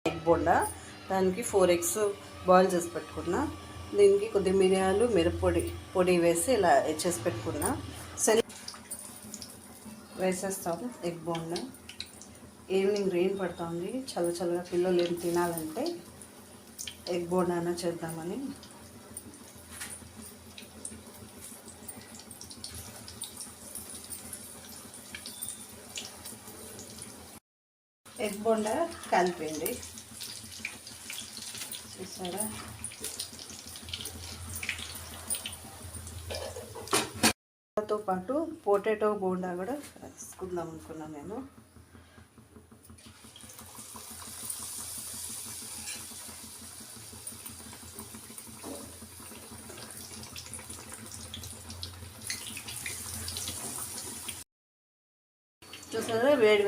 Egg bonda, దానికి 4 eggs boil చేసి పెట్టుకున్నా. దీనికి కొద్ది మిరియాలు పొడి వేసి ఇలా చేసి పెట్టుకున్నా. వేసేస్తాము ఎగ్ బోండా. ఈవినింగ్ రెయిన్ పడుతుంది, చల్లగా పిల్లలు ఏం తినాలంటే ఎగ్ బోండా చేద్దామని. ఎగ్ బోండా కలిపింది చూసారా. తో పాటు పొటాటో బోండా కూడా వేసుకుందాం అనుకున్నాను నేను. చూసారా వేడి